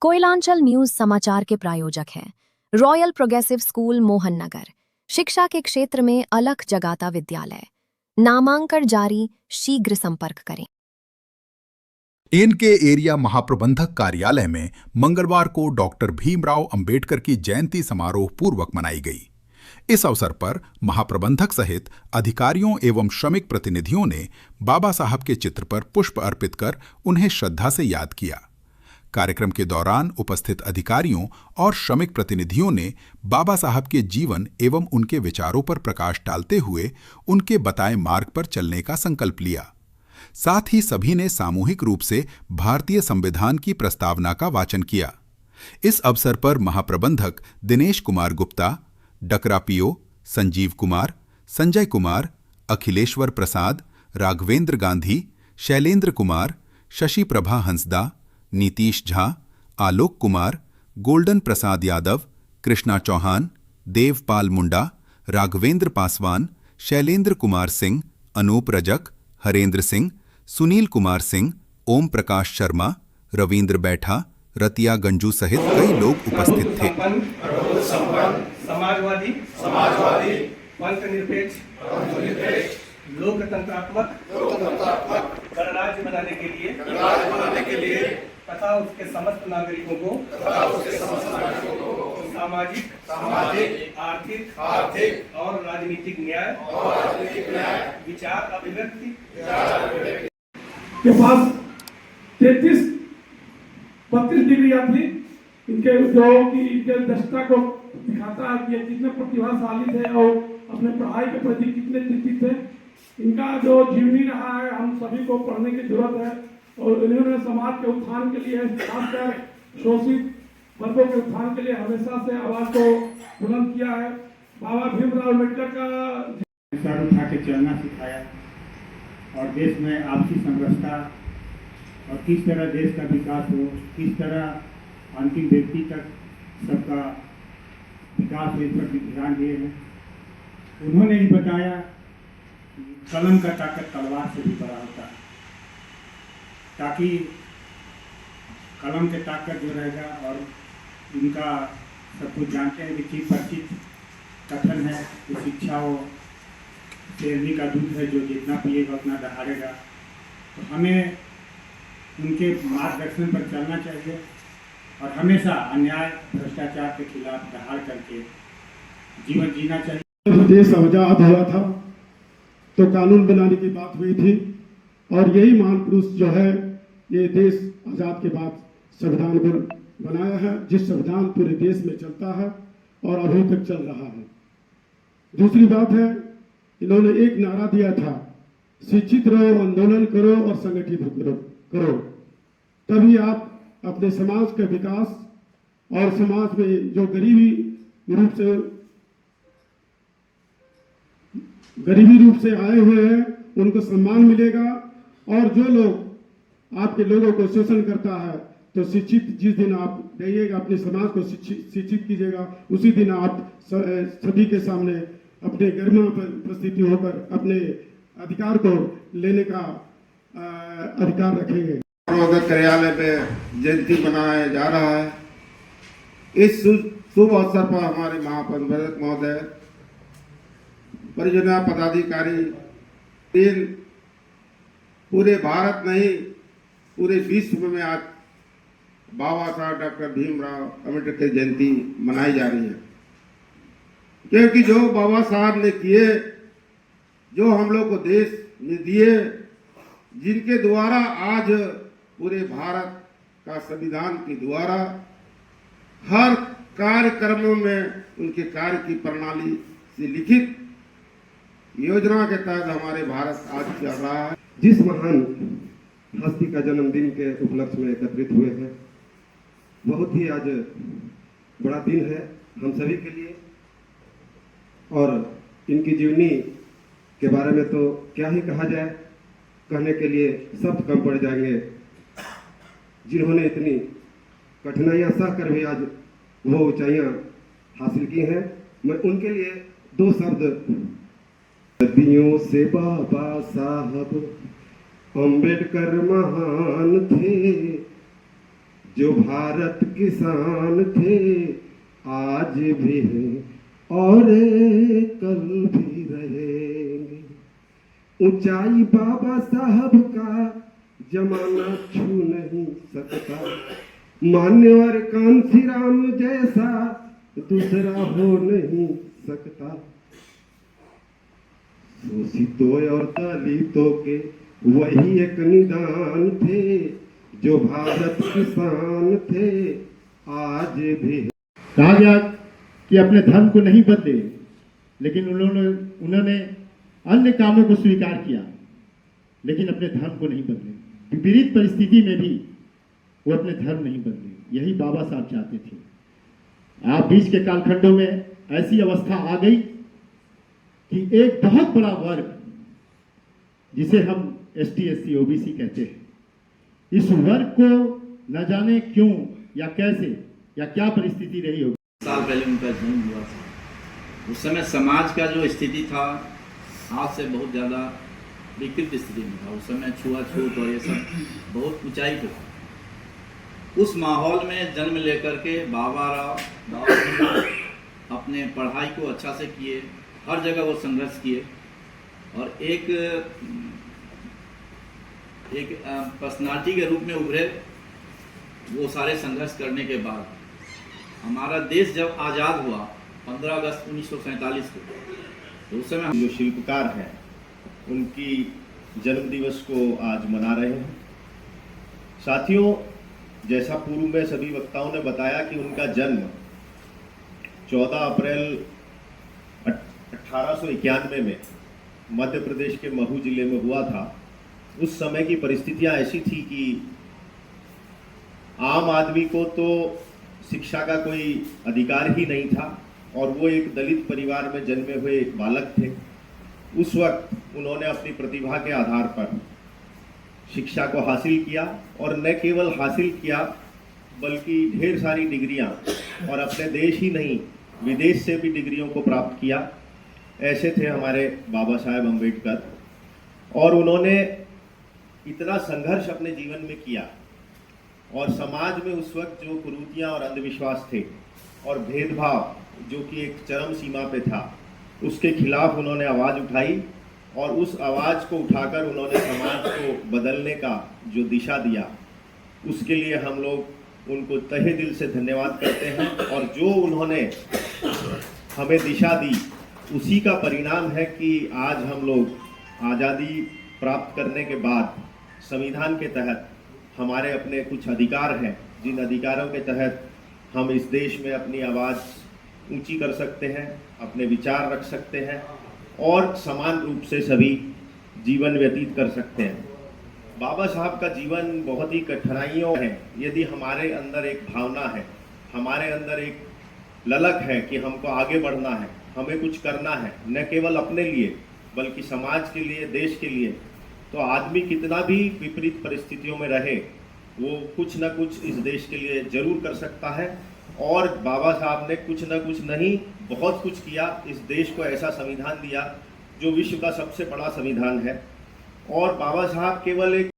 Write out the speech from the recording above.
Koylanchal news समाचार के प्रायोजक हैं royal progressive school Mohan Nagar. शिक्षा के क्षेत्र में अलख जगाता विद्यालय। नामांकन जारी, शीघ्र संपर्क करें। एनके एरिया महाप्रबंधक कार्यालय में मंगलवार को डॉक्टर भीमराव अंबेडकर की जयंती समारोह पूर्वक मनाई गई। इस अवसर पर महाप्रबंधक सहित अधिकारियों एवं श्रमिक प्रतिनिधियों ने बाबा साहब के चित्र पर पुष्प अर्पित कर उन्हें श्रद्धा से याद किया। कार्यक्रम के दौरान उपस्थित अधिकारियों और श्रमिक प्रतिनिधियों ने बाबा साहब के जीवन एवं उनके विचारों पर प्रकाश डालते हुए उनके बताए मार्ग पर चलने का संकल्प लिया। साथ ही सभी ने सामूहिक रूप से भारतीय संविधान की प्रस्तावना का वाचन किया। इस अवसर पर महाप्रबंधक दिनेश कुमार गुप्ता, डकरा पीओ संजीव कुमार, संजय कुमार, अखिलेश्वर प्रसाद, राघवेंद्र गांधी, शैलेंद्र कुमार, शशि प्रभा हंसदा, नीतीश झा, आलोक कुमार, गोल्डन प्रसाद यादव, कृष्णा चौहान, देवपाल मुंडा, राघवेंद्र पासवान, शैलेंद्र कुमार सिंह, अनूप रजक, हरेंद्र सिंह, सुनील कुमार सिंह, ओम प्रकाश शर्मा, रविंद्र बैठा, रतिया गंजू सहित कई लोग उपस्थित थे। समाजवादी पंथनिरपेक्ष लोकतंत्रात्मक गणराज्य बनाने के लिए तथा उसके समस्त नागरिकों को सामाजिक आर्थिक और राजनीतिक न्याय विचार अभिव्यक्ति के पास 32 डिग्रियां थी। इनके उद्योग की इनके दक्षता को दिखाता है कि कितने प्रतिभाशाली थे और अपने पढ़ाई के प्रति कितने चिंतित थे। इनका जो जीवनी रहा है हम सभी को पढ़ने की जरूरत है और इन्होंने समाज के उत्थान के लिए, खासकर शोषित वर्गों के उत्थान के लिए हमेशा से आवाज को बुलंद किया है। बाबा भीमराव अम्बेडकर का सर उठा के चलना सिखाया और देश में आपसी समरसता और किस तरह देश का विकास हो, किस तरह अंतिम व्यक्ति तक सबका विकास हो, इस पर ध्यान दिए हैं। उन्होंने ही बताया कलम का ताकत तलवार से भी बड़ा होता है, ताकि कलम के ताकत जो रहेगा। और इनका सब कुछ जानते हैं कि चित परिचित कथन है कि शिक्षा वो शेरनी का दूध है, जो जितना पिएगा उतना दहाड़ेगा। तो हमें उनके मार्गदर्शन पर चलना चाहिए और हमेशा अन्याय भ्रष्टाचार के खिलाफ दहाड़ करके जीवन जीना चाहिए। देश आजाद हुआ था तो कानून बनाने की बात हुई थी और यही महान पुरुष जो है ये देश आजाद के बाद संविधान बनाया है, जिस संविधान पूरे देश में चलता है और अभी तक चल रहा है। दूसरी बात है, इन्होंने एक नारा दिया था, शिक्षित रहो, आंदोलन करो और संगठित करो, तभी आप अपने समाज का विकास और समाज में जो गरीबी रूप से आए हुए हैं उनको सम्मान मिलेगा। और जो लोग आपके लोगों को शोषण करता है तो शिक्षित जिस दिन आप रहिएगा, अपने समाज को शिक्षित कीजिएगा, उसी दिन आप सभी के सामने अपने गरिमा पर उपस्थिति होकर अपने अधिकार को लेने का अधिकार रखेंगे। कार्यालय पे जयंती मनाया जा रहा है। इस शुभ अवसर पर हमारे महाप्रबंधक महोदय, परियोजना पदाधिकारी, पूरे भारत नहीं पूरे विश्व में आज बाबा साहब डॉक्टर भीमराव अम्बेडकर की जयंती मनाई जा रही है, क्योंकि जो बाबा साहब ने किए, जो हम लोग को देश में दिए, जिनके द्वारा आज पूरे भारत का संविधान के द्वारा हर कार्यक्रमों में उनके कार्य की प्रणाली से लिखित योजना के तहत हमारे भारत आज चल रहा है। जिस महान हस्ती का जन्मदिन के उपलक्ष्य में एकत्रित हुए हैं, बहुत ही आज बड़ा दिन है हम सभी के लिए। और इनकी जीवनी के बारे में तो क्या ही कहा जाए, कहने के लिए शब्द कम पड़ जाएंगे। जिन्होंने इतनी कठिनाइयां सहकर भी आज वो ऊंचाइयां हासिल की हैं, मैं उनके लिए दो शब्द, सदियों से बाबा साहब अम्बेडकर महान थे, जो भारत किसान थे आज भी हैं और कल भी रहेंगे। ऊंचाई बाबा साहब का जमाना छू नहीं सकता, मान्यवर कांसीराम जैसा दूसरा हो नहीं सकता। शोषितों और दलितों के वही एक निदान थे, जो भारत किसान थे आज भी। कहा गया कि अपने धर्म को नहीं बदले, लेकिन उन्होंने अन्य कामों को स्वीकार किया, लेकिन अपने धर्म को नहीं बदले। विपरीत परिस्थिति में भी वो अपने धर्म नहीं बदले। यही बाबा साहब चाहते थे। आप बीच के कालखंडों में ऐसी अवस्था आ गई कि एक बहुत बड़ा वर्ग, जिसे हम ST SC OBC कहते हैं, इस वर्ग को न जाने क्यों या कैसे या क्या परिस्थिति रही होगी। साल पहले उनका जन्म हुआ था। उस समय समाज का जो स्थिति था आज से बहुत ज़्यादा विकृत स्थिति में था। उस समय छुआछूत और ये सब बहुत ऊंचाई पे था। उस माहौल में जन्म लेकर के बाबा अपने पढ़ाई को अच्छा से किए, हर जगह वो संघर्ष किए और एक पर्सनालिटी के रूप में उभरे। वो सारे संघर्ष करने के बाद हमारा देश जब आज़ाद हुआ 15 अगस्त 1947 को, तो उस समय जो शिल्पकार हैं उनकी जन्म दिवस को आज मना रहे हैं। साथियों, जैसा पूर्व में सभी वक्ताओं ने बताया कि उनका जन्म 14 अप्रैल 1891 में मध्य प्रदेश के महू जिले में हुआ था। उस समय की परिस्थितियां ऐसी थी कि आम आदमी को तो शिक्षा का कोई अधिकार ही नहीं था और वो एक दलित परिवार में जन्मे हुए बालक थे। उस वक्त उन्होंने अपनी प्रतिभा के आधार पर शिक्षा को हासिल किया और न केवल हासिल किया बल्कि ढेर सारी डिग्रियां और अपने देश ही नहीं विदेश से भी डिग्रियों को प्राप्त किया। ऐसे थे हमारे बाबा साहेब अम्बेडकर और उन्होंने इतना संघर्ष अपने जीवन में किया और समाज में उस वक्त जो कुरीतियां और अंधविश्वास थे और भेदभाव जो कि एक चरम सीमा पे था, उसके खिलाफ उन्होंने आवाज़ उठाई और उस आवाज़ को उठाकर उन्होंने समाज को बदलने का जो दिशा दिया, उसके लिए हम लोग उनको तहे दिल से धन्यवाद करते हैं। और जो उन्होंने हमें दिशा दी, उसी का परिणाम है कि आज हम लोग आज़ादी प्राप्त करने के बाद संविधान के तहत हमारे अपने कुछ अधिकार हैं, जिन अधिकारों के तहत हम इस देश में अपनी आवाज़ ऊंची कर सकते हैं, अपने विचार रख सकते हैं और समान रूप से सभी जीवन व्यतीत कर सकते हैं। बाबा साहब का जीवन बहुत ही कठिनाइयों है। यदि हमारे अंदर एक भावना है, हमारे अंदर एक ललक है कि हमको आगे बढ़ना है, हमें कुछ करना है, न केवल अपने लिए बल्कि समाज के लिए, देश के लिए, तो आदमी कितना भी विपरीत परिस्थितियों में रहे वो कुछ न कुछ इस देश के लिए जरूर कर सकता है। और बाबा साहब ने कुछ न कुछ नहीं, बहुत कुछ किया। इस देश को ऐसा संविधान दिया जो विश्व का सबसे बड़ा संविधान है। और बाबा साहब केवल एक